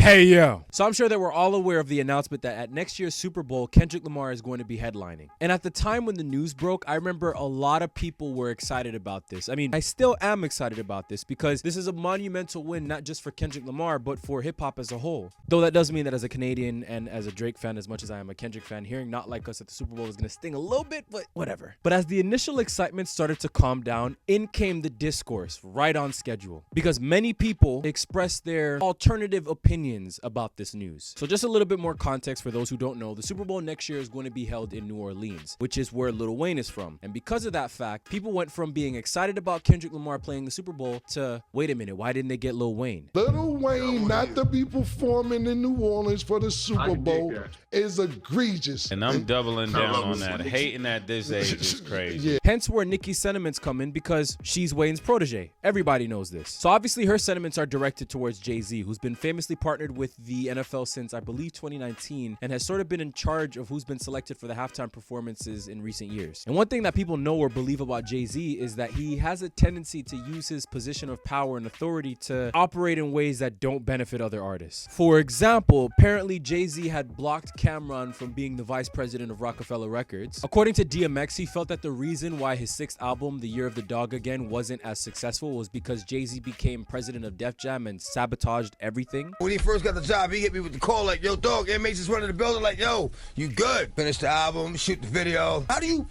Hey, yo. So I'm sure that we're all aware of the announcement that at next year's Super Bowl, Kendrick Lamar is going to be headlining. And at the time when the news broke, I remember a lot of people were excited about this. I mean, I still am excited about this because this is a monumental win, not just for Kendrick Lamar, but for hip hop as a whole. Though that does mean that as a Canadian and as a Drake fan, as much as I am a Kendrick fan, hearing Not Like Us at the Super Bowl is going to sting a little bit, but whatever. But as the initial excitement started to calm down, in came the discourse right on schedule because many people expressed their alternative opinions about this news. So just a little bit more context for those who don't know, the Super Bowl next year is going to be held in New Orleans, which is where Lil Wayne is from. And because of that fact, people went from being excited about Kendrick Lamar playing the Super Bowl to, wait a minute, why didn't they get Lil Wayne? Lil Wayne not to be performing in New Orleans for the Super Bowl is egregious. And I'm doubling down on that. Hating at this age is crazy. Yeah. Hence where Nicki's sentiments come in because she's Wayne's protege. Everybody knows this. So obviously her sentiments are directed towards Jay-Z, who's been famously partnered with the NFL since I believe 2019 and has sort of been in charge of who's been selected for the halftime performances in recent years. And one thing that people know or believe about Jay-Z is that he has a tendency to use his position of power and authority to operate in ways that don't benefit other artists. For example, apparently Jay-Z had blocked Cameron from being the vice president of Rockefeller Records. According to DMX, he felt that the reason why his sixth album, The Year of the Dog Again, wasn't as successful was because Jay-Z became president of Def Jam and sabotaged everything. When he first got the job, he hit me with the call like, yo, dog, inmates is running the building like, yo, you good. Finish the album, shoot the video. How do you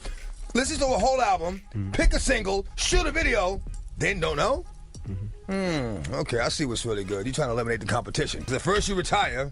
listen to a whole album, pick a single, shoot a video, then don't know? Okay, I see what's really good. You're trying to eliminate the competition. The first you retire,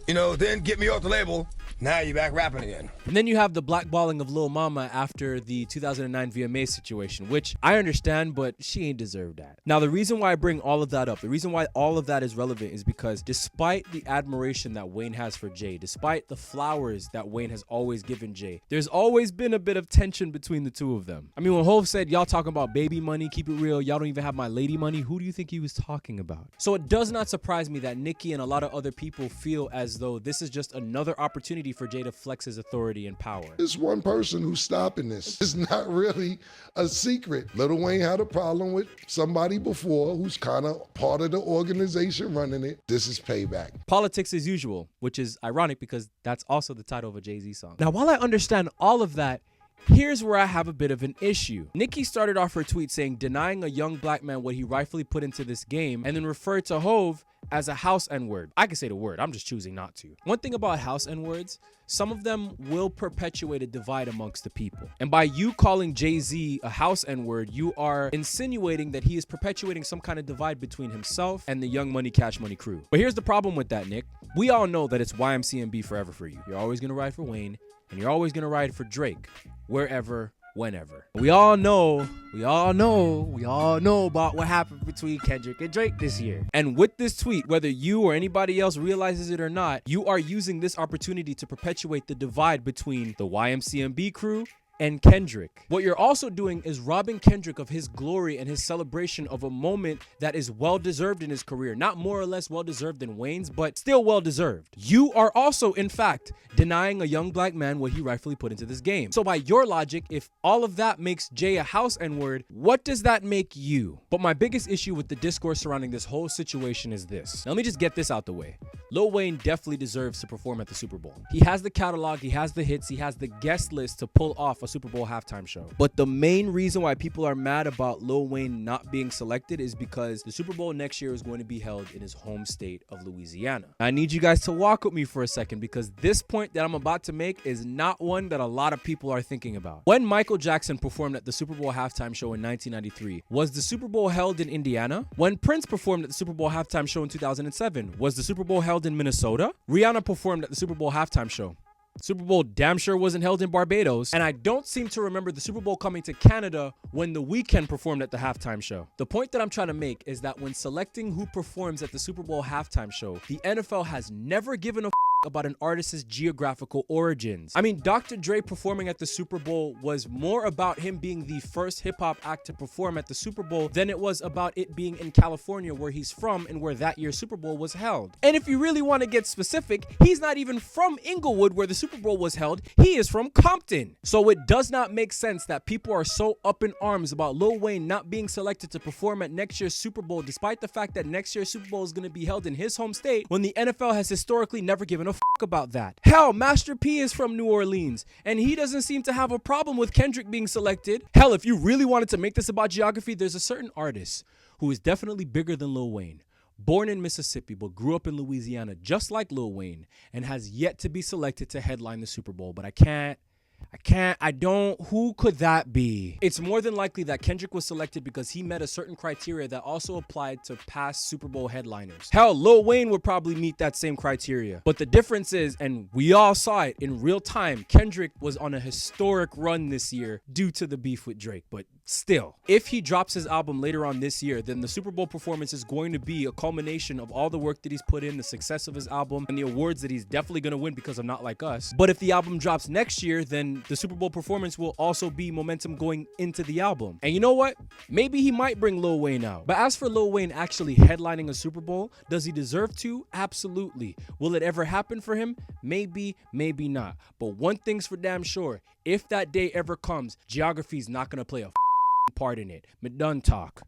you know, then get me off the label. Now you're back rapping again. And then you have the blackballing of Lil Mama after the 2009 VMA situation, which I understand, but she ain't deserved that. Now, the reason why I bring all of that up, the reason why all of that is relevant is because despite the admiration that Wayne has for Jay, despite the flowers that Wayne has always given Jay, there's always been a bit of tension between the two of them. I mean, when Hov said, y'all talking about baby money, keep it real, y'all don't even have my lady money, who do you think he was talking about? So it does not surprise me that Nicki and a lot of other people feel as though this is just another opportunity for Jay to flex his authority and power. There's one person who's stopping this. It's not really a secret. Lil Wayne had a problem with somebody before who's kind of part of the organization running it. This is payback. Politics as usual, which is ironic because that's also the title of a Jay-Z song. Now, while I understand all of that, here's where I have a bit of an issue. Nicki started off her tweet saying, denying a young black man what he rightfully put into this game, and then referred to Hov as a house N-word. I can say the word, I'm just choosing not to. One thing about house N-words, some of them will perpetuate a divide amongst the people. And by you calling Jay-Z a house N-word, you are insinuating that he is perpetuating some kind of divide between himself and the Young Money Cash Money crew. But here's the problem with that, Nick. We all know that it's YMCMB forever for you. You're always gonna ride for Wayne, and you're always gonna ride for Drake, wherever, whenever. We all know about what happened between Kendrick and Drake this year. And with this tweet, whether you or anybody else realizes it or not, you are using this opportunity to perpetuate the divide between the YMCMB crew and Kendrick. What you're also doing is robbing Kendrick of his glory and his celebration of a moment that is well-deserved in his career. Not more or less well-deserved than Wayne's, but still well-deserved. You are also, in fact, denying a young black man what he rightfully put into this game. So by your logic, if all of that makes Jay a house N-word, what does that make you? But my biggest issue with the discourse surrounding this whole situation is this. Now, let me just get this out the way. Lil Wayne definitely deserves to perform at the Super Bowl. He has the catalog, he has the hits, he has the guest list to pull off a Super Bowl halftime show. But the main reason why people are mad about Lil Wayne not being selected is because the Super Bowl next year is going to be held in his home state of Louisiana. I need you guys to walk with me for a second because this point that I'm about to make is not one that a lot of people are thinking about. When Michael Jackson performed at the Super Bowl halftime show in 1993, was the Super Bowl held in Indiana? When Prince performed at the Super Bowl halftime show in 2007, was the Super Bowl held in Minnesota? Rihanna performed at the Super Bowl halftime show. Super Bowl damn sure wasn't held in Barbados, and I don't seem to remember the Super Bowl coming to Canada when The Weeknd performed at the halftime show. The point that I'm trying to make is that when selecting who performs at the Super Bowl halftime show, the NFL has never given a about an artist's geographical origins. I mean, Dr. Dre performing at the Super Bowl was more about him being the first hip-hop act to perform at the Super Bowl than it was about it being in California, where he's from and where that year's Super Bowl was held. And if you really want to get specific, he's not even from Inglewood, where the Super Bowl was held. He is from Compton. So it does not make sense that people are so up in arms about Lil Wayne not being selected to perform at next year's Super Bowl, despite the fact that next year's Super Bowl is going to be held in his home state, when the NFL has historically never given a fuck about that. Hell, Master P is from New Orleans, and he doesn't seem to have a problem with Kendrick being selected. Hell, if you really wanted to make this about geography, there's a certain artist who is definitely bigger than Lil Wayne, born in Mississippi but grew up in Louisiana just like Lil Wayne, and has yet to be selected to headline the Super Bowl. But who could that be? It's more than likely that Kendrick was selected because he met a certain criteria that also applied to past Super Bowl headliners. Hell, Lil Wayne would probably meet that same criteria. But the difference is, and we all saw it in real time, Kendrick was on a historic run this year due to the beef with Drake. But still, if he drops his album later on this year, then the Super Bowl performance is going to be a culmination of all the work that he's put in, the success of his album, and the awards that he's definitely going to win because of Not Like Us. But if the album drops next year, then the Super Bowl performance will also be momentum going into the album. And you know what? Maybe he might bring Lil Wayne out. But as for Lil Wayne actually headlining a Super Bowl, does he deserve to? Absolutely. Will it ever happen for him? Maybe, maybe not. But one thing's for damn sure. If that day ever comes, geography's not going to play a part in it. Me done talk.